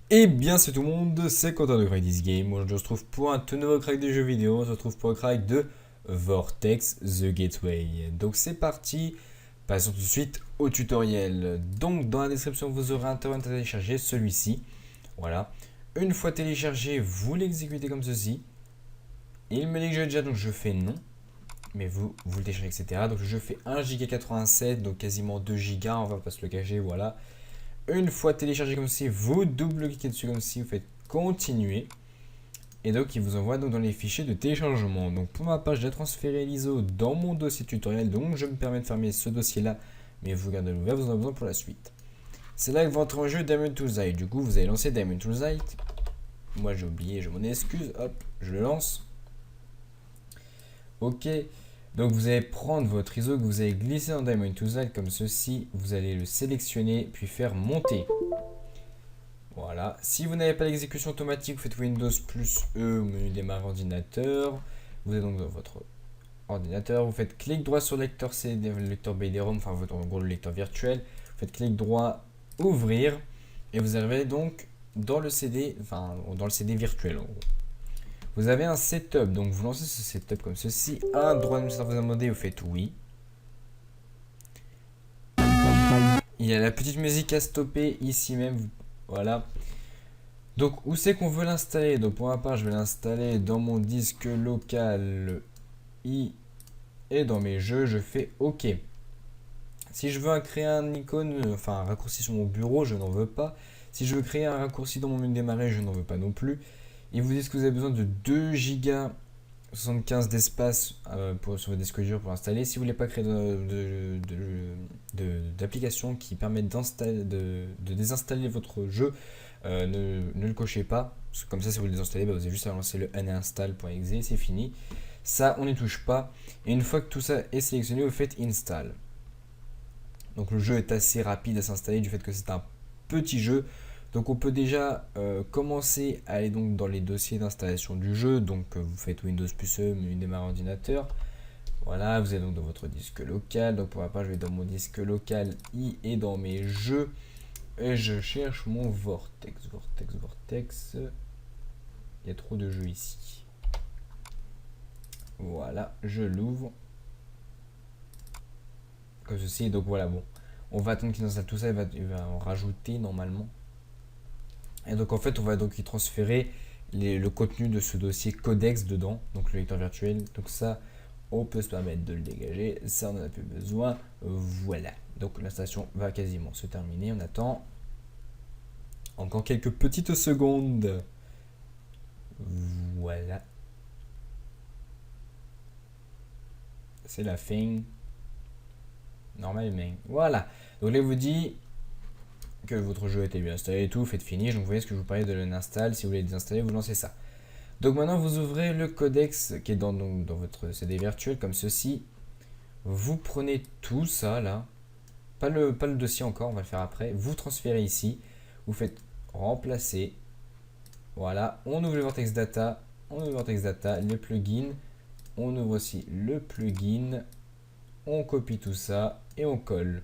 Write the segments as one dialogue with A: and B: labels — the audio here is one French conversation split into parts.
A: Eh bien, c'est tout le monde, c'est Quentin de Crack This Game. Aujourd'hui, on se retrouve pour un tout nouveau crack de jeux vidéo. On se retrouve pour un crack de Vortex The Gateway. Donc, c'est parti. Passons tout de suite au tutoriel. Donc, dans la description, vous aurez un torrent à télécharger, celui-ci. Voilà. Une fois téléchargé, vous l'exécutez comme ceci. Il me dit que j'ai déjà, donc je fais non. Mais vous le téléchargez, etc. Donc, je fais 1,87 Go, donc quasiment 2 Go. On va pas se le cacher, voilà. Une fois téléchargé comme ceci, vous double-cliquez dessus comme ceci, vous faites continuer. Et donc, il vous envoie donc dans les fichiers de téléchargement. Donc, pour ma part, j'ai transféré l'ISO dans mon dossier tutoriel. Donc, je me permets de fermer ce dossier-là. Mais vous gardez l'ouvert, vous en avez besoin pour la suite. C'est là que va entrer en jeu Diamond Toolsite. Du coup, vous allez lancer Diamond Toolsite. Moi, j'ai oublié, je m'en excuse. Hop, je le lance. Ok. Donc, vous allez prendre votre ISO que vous allez glisser dans Diamond Toolsite comme ceci. Vous allez le sélectionner, puis faire monter. Voilà. Si vous n'avez pas l'exécution automatique, vous faites Windows plus E au menu démarrer ordinateur. Vous êtes donc dans votre ordinateur. Vous faites clic droit sur le lecteur CD, le lecteur BD-ROM, enfin en gros le lecteur virtuel. Vous faites clic droit, ouvrir. Et vous arrivez donc dans le CD, enfin dans le CD virtuel en gros. Vous avez un setup, donc vous lancez ce setup comme ceci. Un droit d'administrateur vous a demandé, vous faites oui. Il y a la petite musique à stopper ici même. Voilà. Donc où c'est qu'on veut l'installer? Donc pour ma part je vais l'installer dans mon disque local I et dans mes jeux je fais OK. Si je veux créer un icône, enfin un raccourci sur mon bureau, je n'en veux pas. Si je veux créer un raccourci dans mon menu démarrer, je n'en veux pas non plus. Ils vous disent que vous avez besoin de 2 Go 75 d'espace sur votre disque dur pour l'installer. Si vous ne voulez pas créer d'application qui permettent de désinstaller votre jeu, ne le cochez pas. Parce que comme ça, si vous le désinstallez, vous avez juste à lancer le uninstall.exe, c'est fini. Ça, on n'y touche pas. Et une fois que tout ça est sélectionné, vous faites install. Donc le jeu est assez rapide à s'installer du fait que c'est un petit jeu. Donc on peut déjà commencer à aller donc dans les dossiers d'installation du jeu. Donc vous faites Windows plus E, menu démarrer ordinateur. Voilà, vous êtes donc dans votre disque local. Donc pour ma part, je vais dans mon disque local I et dans mes jeux. Et je cherche mon Vortex. Il y a trop de jeux ici. Voilà, je l'ouvre. Comme ceci. Donc voilà, bon. On va attendre qu'il installe tout ça. Il va en rajouter normalement. Et donc en fait, on va donc y transférer le contenu de ce dossier codex dedans. Donc le lecteur virtuel. Donc ça, on peut se permettre de le dégager. Ça, on n'en a plus besoin. Voilà. Donc l'installation va quasiment se terminer. On attend encore quelques petites secondes. Voilà. C'est la fin. Normalement. Voilà. Donc là, il vous dit que votre jeu a été bien installé et tout. Faites finish. Donc vous voyez ce que je vous parlais de l'install. Si vous voulez désinstaller, vous lancez ça. Donc maintenant, vous ouvrez le codex qui est dans votre CD virtuel comme ceci. Vous prenez tout ça là. Pas le dossier encore, on va le faire après. Vous transférez ici. Vous faites remplacer. Voilà. On ouvre le Vortex Data. On ouvre le Vortex Data, le plugin. On ouvre aussi le plugin. On copie tout ça et on colle.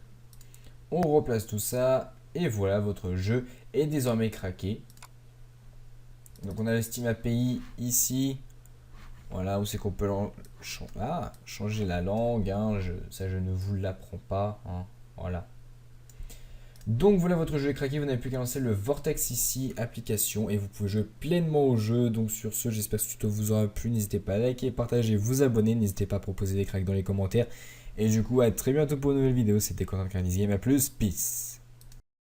A: On replace tout ça. Et voilà, votre jeu est désormais craqué. Donc on a le Steam API ici. Voilà, où c'est qu'on peut changer la langue. Hein, ça, je ne vous l'apprends pas. Hein, voilà. Donc voilà, votre jeu est craqué. Vous n'avez plus qu'à lancer le Vortex ici, application. Et vous pouvez jouer pleinement au jeu. Donc sur ce, j'espère que ce tuto vous aura plu. N'hésitez pas à liker, partager, vous abonner. N'hésitez pas à proposer des cracks dans les commentaires. Et du coup, à très bientôt pour une nouvelle vidéo. C'était Quentin de Crack This Game. A plus, peace.